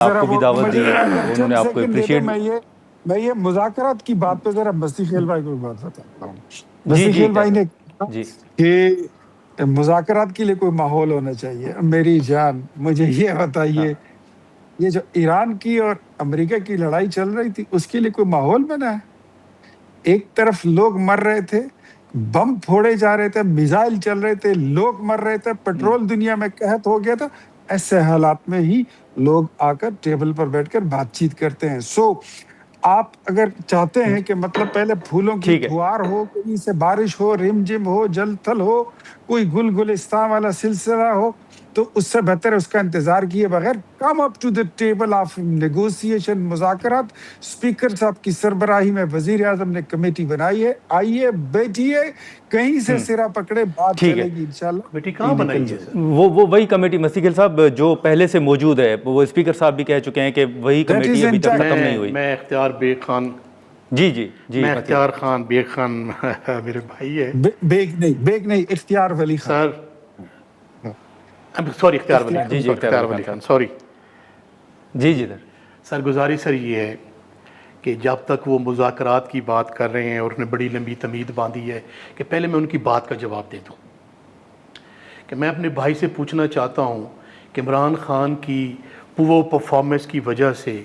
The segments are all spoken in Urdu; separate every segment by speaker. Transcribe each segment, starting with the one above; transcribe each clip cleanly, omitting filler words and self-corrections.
Speaker 1: آپ کو بھی دعوت دی ہے، انہوں نے آپ کو اپریشیٹ.
Speaker 2: میں یہ مذاکرات کی بات پہ ذرا بستی خیل بھائی کو بات بتاتا ہوں.
Speaker 1: جی
Speaker 2: بستی
Speaker 1: جی
Speaker 2: خیل بھائی نے کہا
Speaker 1: جی
Speaker 2: کہ مذاکرات کے لیے کوئی ماحول ہونا چاہیے. میری جان مجھے یہ بتائیے یہ جو ایران کی اور امریکہ کی لڑائی چل رہی تھی اس کے لیے کوئی ماحول بنا ہے؟ ایک طرف لوگ مر رہے تھے، بم پھوڑے جا رہے تھے، میزائل چل رہے تھے، لوگ مر رہے تھے، پیٹرول دنیا میں قحط ہو گیا تھا. ایسے حالات میں ہی لوگ آ کر ٹیبل پر بیٹھ کر بات چیت کرتے ہیں. سو آپ اگر چاہتے ہیں کہ مطلب پہلے پھولوں کی
Speaker 1: ٹھیک ہے.
Speaker 2: پھوار ہو، کہیں سے بارش ہو، رم جم ہو، جل تھل ہو، کوئی گل گلستان والا سلسلہ ہو، تو اس سے بہتر اس کا انتظار کیے بغیر come up to the table of negotiation, مذاکرات. اسپیکر صاحب کی سربراہی میں وزیر اعظم نے کمیٹی بنائی ہے. آئیے بیٹھیے، کہیں سے سرا پکڑے، بات
Speaker 1: ٹھیک
Speaker 2: چلے
Speaker 1: ہے.
Speaker 2: گی انشاءاللہ.
Speaker 3: کمیٹی کہاں بنائی ہے سر؟
Speaker 1: وہ وہی کمیٹی مسیح خیل صاحب جو پہلے سے موجود ہے، وہ اسپیکر صاحب بھی کہہ چکے ہیں کہ وہی
Speaker 2: That
Speaker 1: کمیٹی
Speaker 2: is
Speaker 1: ابھی تک
Speaker 2: intact.
Speaker 1: ختم نہیں ہوئی.
Speaker 3: میں اختیار بیگ خان،
Speaker 1: جی جی جی
Speaker 3: میں اختیار خان بیگ خان میرے بھائی ہے.
Speaker 2: بیگ نہیں، اختیار ولی خان.
Speaker 3: سر سوری، اختیار ولی
Speaker 1: جی
Speaker 3: خان،
Speaker 1: جی
Speaker 3: اختیار ولی خان، سوری
Speaker 1: جی جی
Speaker 3: سر. گزارش سر یہ ہے کہ جب تک وہ مذاکرات کی بات کر رہے ہیں اور انہوں نے بڑی لمبی تمہید باندھی ہے کہ پہلے میں ان کی بات کا جواب دے دوں. کہ میں اپنے بھائی سے پوچھنا چاہتا ہوں کہ عمران خان کی وہ پرفارمنس کی وجہ سے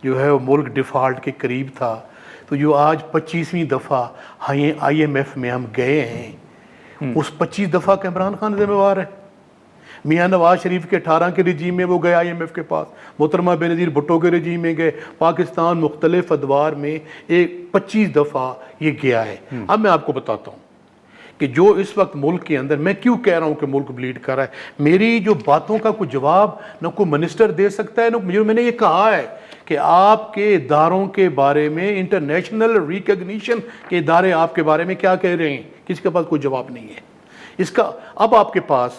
Speaker 3: جو ہے وہ ملک ڈیفالٹ کے قریب تھا، تو جو آج 25ویں دفعہ آئی ایم ایف میں ہم گئے ہیں، اس 25 دفعہ کا عمران خان ذمہ دار ہے. میاں نواز شریف کے 18 کے رجیم میں وہ گئے آئی ایم ایف کے پاس، محترمہ بے نظیر بھٹو کے رجیم میں گئے، پاکستان مختلف ادوار میں 25 دفعہ یہ گیا ہے. اب میں آپ کو بتاتا ہوں کہ جو اس وقت ملک کے اندر، میں کیوں کہہ رہا ہوں کہ ملک بلیڈ کر رہا ہے. میری جو باتوں کا کوئی جواب نہ کوئی منسٹر دے سکتا ہے، نہ میں نے یہ کہا ہے کہ آپ کے اداروں کے بارے میں، انٹرنیشنل ریکگنیشن کے ادارے آپ کے بارے میں کیا کہہ رہے ہیں، کسی کے پاس کوئی جواب نہیں ہے اس کا. اب آپ کے پاس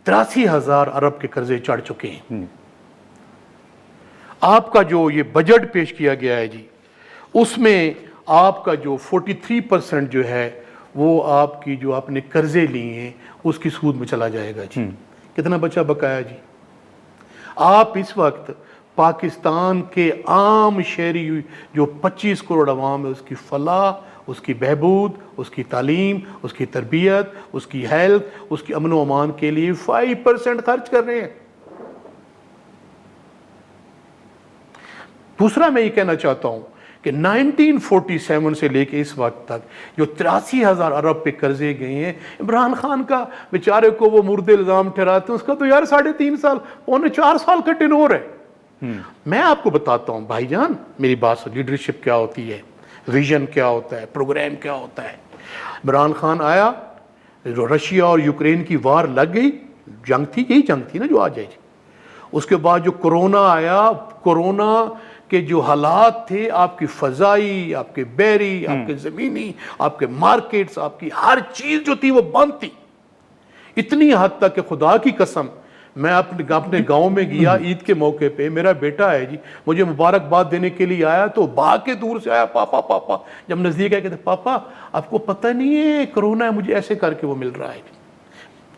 Speaker 3: 83,000 ارب کے قرضے چڑھ چکے ہیں. آپ کا جو یہ بجٹ پیش کیا گیا ہے جی، اس میں آپ کا جو 43% جو ہے وہ آپ کی جو آپ نے قرضے لیے ہیں اس کی سود میں چلا جائے گا جی. کتنا بچا بقایا جی؟ آپ اس وقت پاکستان کے عام شہری جو 25 کروڑ عوام ہے، اس کی فلاح، اس کی بہبود، اس کی تعلیم، اس کی تربیت، اس کی ہیلتھ، اس کی امن و امان کے لیے 5% خرچ کر رہے ہیں. دوسرا میں یہ کہنا چاہتا ہوں کہ 1947 سے لے کے اس وقت تک جو 83,000 ارب پہ قرضے گئے ہیں، عمران خان کا بیچارے کو وہ مرد الزام ٹھہراتے ہیں، اس کا تو یار 3.5 سال، 4 سال کا ٹینور ہے. میں آپ کو بتاتا ہوں بھائی جان، میری بات، لیڈرشپ کیا ہوتی ہے، ویژن کیا ہوتا ہے، پروگرام کیا ہوتا ہے. عمران خان آیا، رشیا اور یوکرین کی وار لگ گئی، جنگ تھی، یہی جنگ تھی نا جو آ جائے گی. اس کے بعد جو کرونا آیا، کرونا کے جو حالات تھے، آپ کی فضائی، آپ کے بحری، آپ کے زمینی، آپ کے مارکیٹس، آپ کی ہر چیز جو تھی وہ بند تھی. اتنی حد تک کہ خدا کی قسم میں اپنے گاؤں میں گیا عید کے موقع پہ، میرا بیٹا ہے جی، مجھے مبارکباد دینے کے لیے آیا تو بھاگ کے دور سے آیا، پاپا پاپا. جب نزدیک آیا کہتے پاپا آپ کو پتہ نہیں ہے کرونا ہے، مجھے ایسے کر کے وہ مل رہا ہے.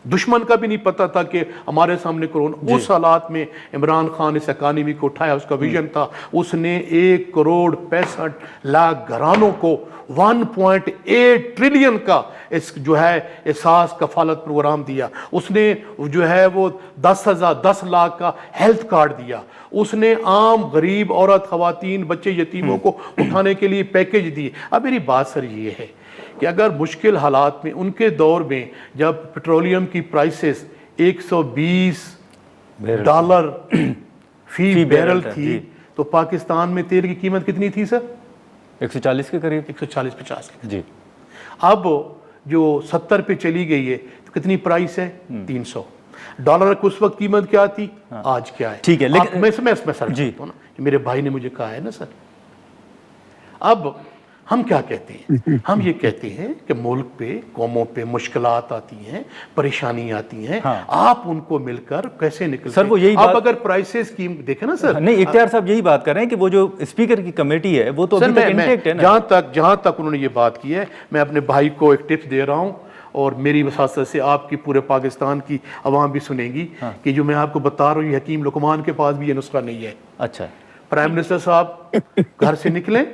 Speaker 3: دشمن کا بھی نہیں پتا تھا کہ ہمارے سامنے کرونا. اس حالات میں عمران خان اس اکانومی کو اٹھایا، اس کا ویژن تھا. اس نے 1,65,00,000 گھرانوں کو 1.8 ٹریلین کا جو ہے احساس کفالت پروگرام دیا. اس نے جو ہے وہ 10 لاکھ کا ہیلتھ کارڈ دیا. اس نے عام غریب عورت، خواتین، بچے یتیموں کو اٹھانے کے لیے پیکیج دیے. اب میری بات سر یہ ہے کہ اگر مشکل حالات میں، ان کے دور میں جب پیٹرولیم کی پرائسز $120 فی بیرل تھی، تو پاکستان میں تیل کی قیمت کتنی تھی سر؟
Speaker 1: 140 کے قریب،
Speaker 3: 140-50
Speaker 1: جی.
Speaker 3: اب جو 70 پہ چلی گئی ہے تو کتنی پرائس ہے؟ $300. کی اس وقت قیمت کیا تھی، آج کیا ہے؟
Speaker 1: ٹھیک ہے، لیکن
Speaker 3: میں سر جی میرے بھائی نے مجھے کہا ہے نا سر. اب ہم کیا کہتے ہیں؟ ہم یہ کہتے ہیں کہ ملک پہ، قوموں پہ مشکلات آتی ہیں، پریشانی آتی ہیں، آپ ان کو مل کر کیسے نکلتے ہیں؟
Speaker 1: سر وہ یہی
Speaker 3: آپ اگر پرائسز کی دیکھیں نا سر،
Speaker 1: نہیں، اختیار صاحب یہی بات کر رہے ہیں کہ وہ جو اسپیکر کی کمیٹی ہے وہ تو ابھی تک انٹیکٹ ہے نا.
Speaker 3: جہاں تک انہوں نے یہ بات کی ہے، میں اپنے بھائی کو ایک ٹپس دے رہا ہوں، اور میری وساطت سے آپ کی پورے پاکستان کی عوام بھی سنیں گی کہ جو میں آپ کو بتا رہا ہوں یہ حکیم لقمان کے پاس بھی یہ نسخہ نہیں ہے.
Speaker 1: اچھا.
Speaker 3: پرائم منسٹر صاحب گھر سے نکلیں,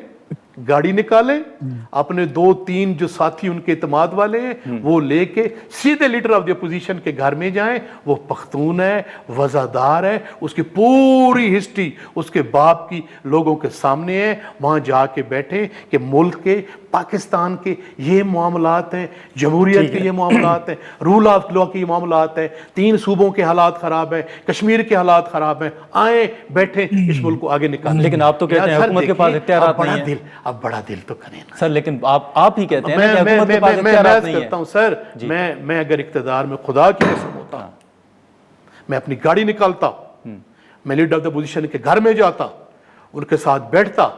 Speaker 3: گاڑی نکالیں, اپنے 2-3 جو ساتھی ان کے اعتماد والے ہیں وہ لے کے سیدھے لیڈر آف دی اپوزیشن کے گھر میں جائیں. وہ پختون ہے, وزادار ہے, اس کی پوری ہسٹری اس کے باپ کی لوگوں کے سامنے ہے. وہاں جا کے بیٹھیں کہ ملک کے پاکستان کے یہ معاملات ہیں, جمہوریت کے یہ معاملات ہیں, رول آف لا کے یہ معاملات ہیں, 3 صوبوں کے حالات خراب ہیں, کشمیر کے حالات خراب ہیں, آئیں بیٹھیں اس ملک کو آگے نکالیں.
Speaker 1: لیکن آپ تو کہتے ہیں حکومت کے پاس اختیارات نہیں ہیں.
Speaker 3: اب بڑا دل تو کریں نا
Speaker 1: سر, لیکن آپ ہی کہتے ہیں نا کہ حکومت کے پاس اختیارات نہیں
Speaker 3: کرتا ہوں سر. میں اگر اقتدار میں خدا کی قسم ہوتا, میں اپنی گاڑی نکالتا, میں لیڈر آف دا اپوزیشن کے گھر میں جاتا, ان کے ساتھ بیٹھتا,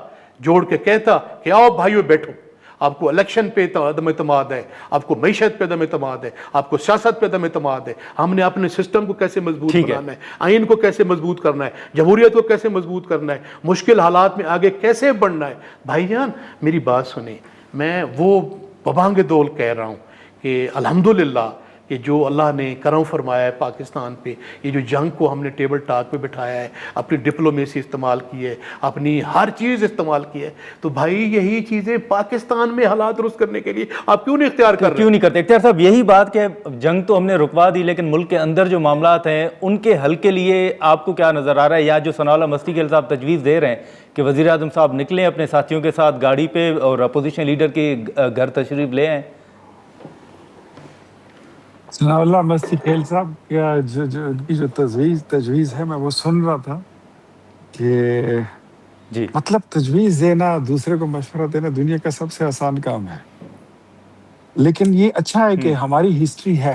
Speaker 3: جوڑ کے کہتا کہ آؤ بھائیو بیٹھو, آپ کو الیکشن پہ عدم اعتماد ہے, آپ کو معیشت پہ عدم اعتماد ہے, آپ کو سیاست پہ عدم اعتماد ہے, ہم نے اپنے سسٹم کو کیسے مضبوط بنانا ہے, آئین کو کیسے مضبوط کرنا ہے, جمہوریت کو کیسے مضبوط کرنا ہے, مشکل حالات میں آگے کیسے بڑھنا ہے. بھائی جان میری بات سنیں, میں وہ ببانگ دول کہہ رہا ہوں کہ الحمدللہ کہ جو اللہ نے کرم فرمایا ہے پاکستان پہ, یہ جو جنگ کو ہم نے ٹیبل ٹاک پہ بٹھایا ہے, اپنی ڈپلومیسی استعمال کی ہے, اپنی ہر چیز استعمال کی ہے, تو بھائی یہی چیزیں پاکستان میں حالات درست کرنے کے لیے آپ کیوں نہیں اختیار کر رہے؟
Speaker 1: کیوں نہیں کرتے اختیار صاحب؟ یہی بات کہ جنگ تو ہم نے رکوا دی, لیکن ملک کے اندر جو معاملات ہیں ان کے حل کے لیے آپ کو کیا نظر آ رہا ہے؟ یا جو ثناء اللہ مستقل صاحب تجویز دے رہے ہیں کہ وزیر اعظم صاحب نکلیں اپنے ساتھیوں کے ساتھ گاڑی پہ اور اپوزیشن لیڈر کے گھر تشریف لے آئیں.
Speaker 2: ثناء اللہ مستی کھیل صاحب کیا ان کی جو تجویز ہے میں وہ سن رہا تھا کہ
Speaker 1: جی
Speaker 2: مطلب تجویز دینا, دوسرے کو مشورہ دینا دنیا کا سب سے آسان کام ہے, لیکن یہ اچھا ہے کہ ہماری ہسٹری ہے.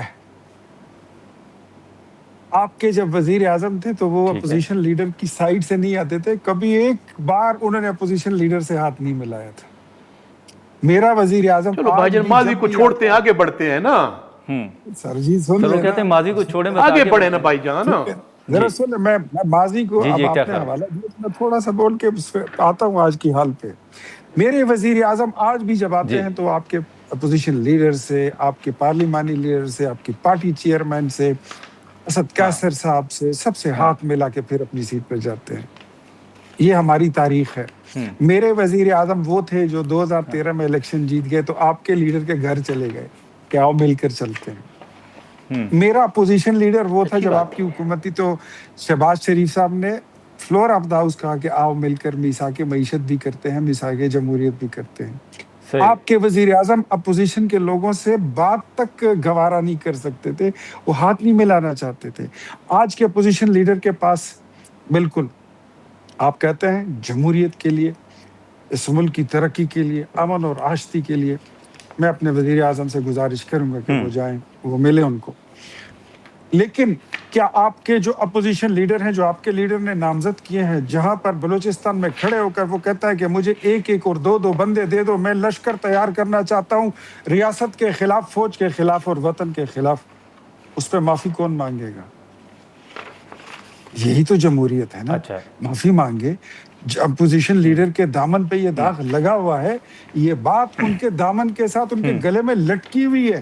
Speaker 2: آپ کے جب وزیر اعظم تھے تو وہ اپوزیشن لیڈر کی سائڈ سے نہیں آتے تھے, کبھی ایک بار انہوں نے اپوزیشن لیڈر سے ہاتھ نہیں ملایا تھا. میرا وزیر اعظم
Speaker 3: چلو بھائی جان ماضی کو چھوڑتے ہیں, آگے بڑھتے ہیں نا
Speaker 2: سر جی. سن
Speaker 1: چلو کہتے ہیں ماضی کو چھوڑیں,
Speaker 3: آگے بڑھے نا بھائی جان.
Speaker 2: ذرا سن, میں ماضی کو اب آپ نے حوالہ دیا, میں تھوڑا سا بول کے آتا ہوں آج کی حال پہ. میرے وزیر اعظم آج بھی جب آتے ہیں تو آپ کے اپوزیشن لیڈر سے, آپ کے پارلیمانی لیڈر سے, آپ کی پارٹی چیئرمین سے, اسد کیسر صاحب سے, سب سے ہاتھ ملا کے پھر اپنی سیٹ پہ جاتے ہیں. یہ ہماری تاریخ ہے. میرے وزیر اعظم وہ تھے جو 2013 میں الیکشن جیت گئے تو آپ کے لیڈر کے گھر چلے گئے کہ آؤ مل کر چلتے ہیں. میرا اپوزیشن لیڈر وہ تھا جب آپ کی حکومت تھی تو شہباز شریف صاحب نے فلور آف دا ہاؤس کہا کہ آؤ مل کر میثاق معیشت بھی کرتے ہیں, میثاق جمہوریت بھی کرتے ہیں. آپ کے وزیر اعظم اپوزیشن کے لوگوں سے بات تک گوارا نہیں کر سکتے تھے, وہ ہاتھ نہیں ملانا چاہتے تھے. آج کے اپوزیشن لیڈر کے پاس بالکل آپ کہتے ہیں جمہوریت کے لیے, اس ملک کی ترقی کے لیے, امن اور آشتی کے لیے, میں اپنے وزیر اعظم سے گزارش کروں گا کہ وہ جائیں, وہ ملیں ان کو. لیکن کیا آپ کے جو اپوزیشن لیڈر ہیں, جو آپ کے لیڈر نے نامزد کیے ہیں, جہاں پر بلوچستان میں کھڑے ہو کر وہ کہتا ہے کہ مجھے 1-1 اور 2-2 بندے دے دو, میں لشکر تیار کرنا چاہتا ہوں ریاست کے خلاف, فوج کے خلاف اور وطن کے خلاف, اس پہ معافی کون مانگے گا؟ یہی تو جمہوریت ہے نا. معافی مانگے. اپوزیشن لیڈر کے دامن پہ یہ داغ لگا ہوا ہے, یہ بات ان کے دامن کے ساتھ ان کے گلے میں لٹکی ہوئی ہے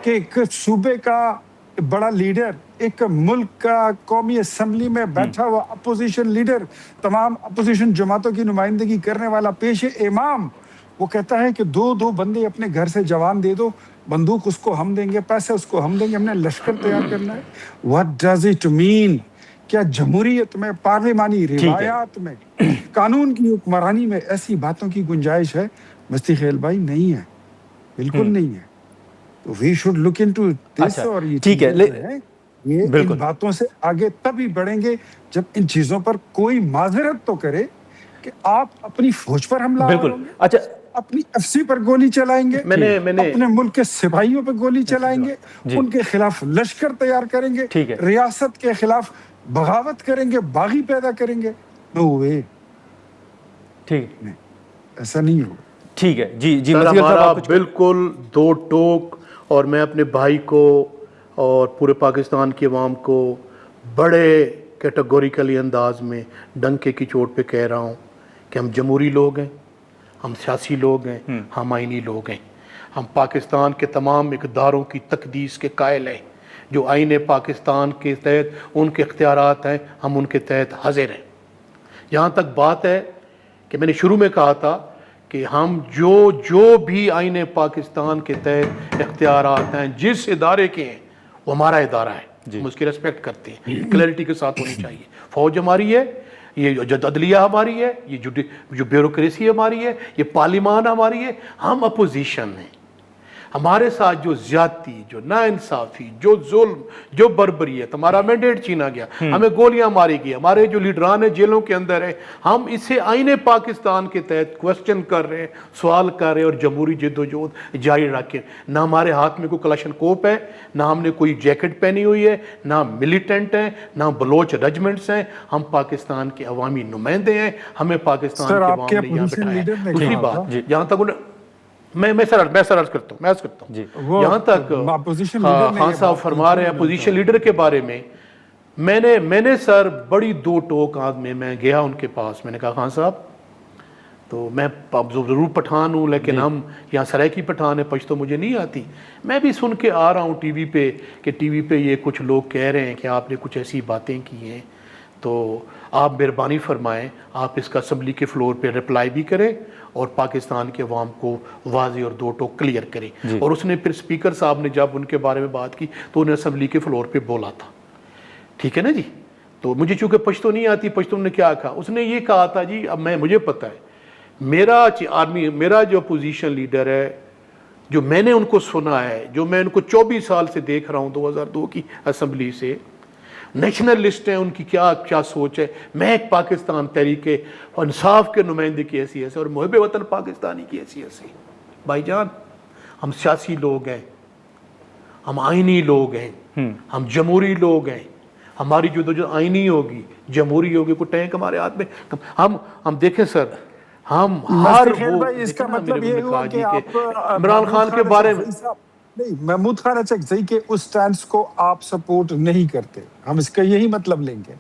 Speaker 2: کہ ایک صوبے کا بڑا لیڈر, ایک ملک کا قومی اسمبلی میں بیٹھا ہوا اپوزیشن لیڈر, تمام اپوزیشن جماعتوں کی نمائندگی کرنے والا پیش امام, وہ کہتا ہے کہ 2-2 بندے اپنے گھر سے جوان دے دو, بندوق اس کو ہم دیں گے, پیسے اس کو ہم دیں گے, ہم نے لشکر تیار کرنا ہے. What does it mean? کیا جمہوریت میں, پارلیمانی روایات میں, قانون کی حکمرانی میں ایسی باتوں کی گنجائش ہے؟ مستی خیل بھائی نہیں ہے, بالکل نہیں ہے. تو we should look into this. اور یہ ان باتوں سے آگے تبھی بڑھیں گے جب ان چیزوں پر کوئی معذرت تو کرے کہ آپ اپنی فوج پر حملہ کریں گے,
Speaker 1: اچھا
Speaker 2: اپنی FC پر گولی چلائیں گے, اپنے ملک کے سپاہیوں پہ گولی چلائیں گے, ان کے خلاف لشکر تیار کریں گے, ریاست کے خلاف بغاوت کریں گے, باغی پیدا کریں گے. نو وے,
Speaker 1: ٹھیک
Speaker 2: ایسا نہیں ہوگا.
Speaker 1: ٹھیک ہے جی.
Speaker 3: ہمارا بالکل 2 ٹوک, اور میں اپنے بھائی کو اور پورے پاکستان کی عوام کو بڑے کیٹیگوریکلی انداز میں ڈنکے کی چوٹ پہ کہہ رہا ہوں کہ ہم جمہوری لوگ ہیں, ہم سیاسی لوگ ہیں, ہم آئینی لوگ ہیں. ہم پاکستان کے تمام اقداروں کی تقدیس کے قائل ہیں، جو آئین پاکستان کے تحت ان کے اختیارات ہیں، ہم ان کے تحت حاضر ہیں۔ یہاں تک بات ہے کہ میں نے شروع میں کہا تھا کہ ہم جو بھی آئین پاکستان کے تحت اختیارات ہیں جس ادارے کے ہیں وہ ہمارا ادارہ ہے، ہم اس کی ریسپیکٹ کرتے ہیں، کلیئرٹی کے ساتھ ہونی چاہیے۔ فوج ہماری ہے، یہ جو عدلیہ ہماری ہے، یہ جو بیوروکریسی ہماری ہے، یہ پارلیمان ہماری ہے، ہم اپوزیشن ہیں۔ ہمارے ساتھ جو زیادتی، جو ناانصافی، جو ظلم، جو بربریت، ہمارا مینڈیٹ چھینا گیا، ہمیں گولیاں ماری گئی، ہمارے جو لیڈران ہیں جیلوں کے اندر ہیں، ہم اسے آئین پاکستان کے تحت کوسچن کر رہے ہیں، سوال کر رہے ہیں اور جمہوری جدوجہد جاری رکھے۔ نہ ہمارے ہاتھ میں کوئی کلاشن کوپ ہے، نہ ہم نے کوئی جیکٹ پہنی ہوئی ہے، نہ ہم ملیٹنٹ ہیں، نہ ہم بلوچ رجمنٹس ہیں، ہم پاکستان کے عوامی نمائندے ہیں، ہمیں پاکستان کے عوام نے یہاں بٹھایا ہے۔ دوسری بات، جہاں تک میں سر عرض کرتا ہوں یہاں تک خان صاحب فرما رہے ہیں اپوزیشن لیڈر کے بارے میں، میں نے سر بڑی دو ٹوک آدمی، میں گیا ان کے پاس، میں نے کہا خان صاحب تو میں ضرور پٹھان ہوں لیکن ہم یہاں سرائیکی پٹھان ہے، پشتو مجھے نہیں آتی، میں بھی سن کے آ رہا ہوں ٹی وی پہ کہ ٹی وی پہ یہ کچھ لوگ کہہ رہے ہیں کہ آپ نے کچھ ایسی باتیں کی ہیں، تو آپ مہربانی فرمائیں آپ اس کا اسمبلی کے فلور پہ رپلائی بھی کریں اور پاکستان کے عوام کو واضح اور دو ٹوک کلیئر کریں۔ اور اس نے پھر اسپیکر صاحب نے جب ان کے بارے میں بات کی تو انہیں اسمبلی کے فلور پہ بولا تھا، ٹھیک ہے نا جی۔ تو مجھے چونکہ پشتو نہیں آتی، پشتو نے کیا کہا، اس نے یہ کہا تھا جی، اب مجھے پتہ ہے میرا جو اپوزیشن لیڈر ہے، جو میں نے ان کو سنا ہے، جو میں ان کو 24 سال سے دیکھ رہا ہوں 2002 کی اسمبلی سے، نیشنلسٹ ہیں، ان کی کیا سوچ ہے، میں ایک پاکستان تحریک انصاف کے نمائندے کی حیثیت سے اور محب وطن پاکستانی کی حیثیت سے، بھائی جان ہم سیاسی لوگ ہیں، ہم آئینی لوگ ہیں، ہم جمہوری لوگ ہیں، ہماری جو آئینی ہوگی، جمہوری ہوگی، کوئی ٹینک ہمارے ہاتھ میں، ہم دیکھیں سر، ہم ہر وہ
Speaker 2: اس کا مطلب یہ ہوا کہ آپ
Speaker 3: عمران خان کے بارے میں
Speaker 2: نہیں، محمود خان اچھا کہ اس سٹینس کو آپ سپورٹ نہیں کرتے، ہم اس کا یہی مطلب لیں گے؟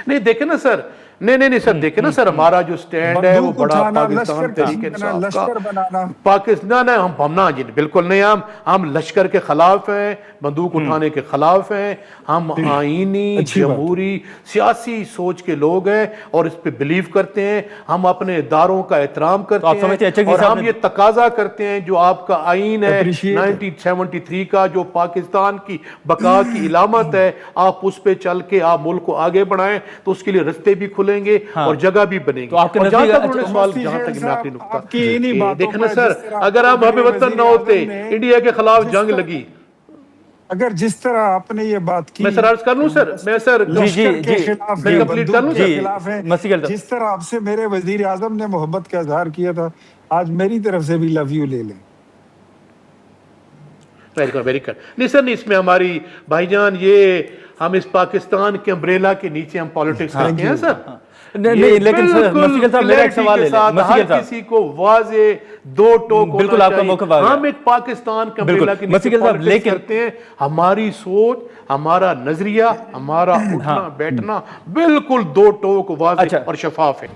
Speaker 3: نہیں دیکھیں نا سر، نہیں سر، دیکھیں نا سر، ہمارا جو سٹینڈ ہے وہ بڑا پاکستان تحریک انصاف کا،
Speaker 2: لشکر بنانا،
Speaker 3: پاکستان ہے، ہم نہ جی بالکل نہیں، ہم لشکر کے خلاف ہیں، بندوق اٹھانے کے خلاف ہیں، ہم آئینی جمہوری سیاسی سوچ کے لوگ ہیں اور اس پہ بلیو کرتے ہیں، ہم اپنے اداروں کا احترام کرتے ہیں اور ہم یہ تقاضا کرتے ہیں جو آپ کا آئین ہے 1973 کا، جو پاکستان کی بقا کی علامت ہے، آپ اس پہ چل کے آپ ملک کو آگے بڑھائیں تو اس کے لیے رستے بھی کھلیں گے اور جگہ بھی بنے گی۔ اور جہاں تک انہوں نے سوال، جہاں تک میں آخری نکتہ دیکھیں نا سر، اگر آپ محب وطن نہ ہوتے، انڈیا کے خلاف جنگ لگی،
Speaker 2: اگر جس طرح آپ نے یہ بات کی،
Speaker 3: میں سر عرض کر لوں سر، میں سر
Speaker 2: میں
Speaker 3: کمپلیٹ کر لوں
Speaker 2: سر، جس طرح آپ سے میرے وزیر اعظم نے محبت کا اظہار کیا تھا، آج میری طرف سے بھی لو یو لے لیں۔
Speaker 3: ویری کر نہیں سر، نہیں اس میں ہماری بھائی جان، یہ ہم اس پاکستان کے امبریلا کے نیچے ہم پالیٹکس کرتے ہیں سر،
Speaker 1: نہیں لیکن میرا ایک سوال ہے،
Speaker 3: ہر کسی کو واضح دو ٹوک ہونا
Speaker 1: بالکل آپ کا موقع آ گیا،
Speaker 3: ہم ایک پاکستان کے امبریلا کے نیچے پالیٹکس کرتے ہیں، ہماری سوچ، ہمارا نظریہ، ہمارا اٹھنا بیٹھنا بالکل دو ٹوک واضح اور شفاف ہے۔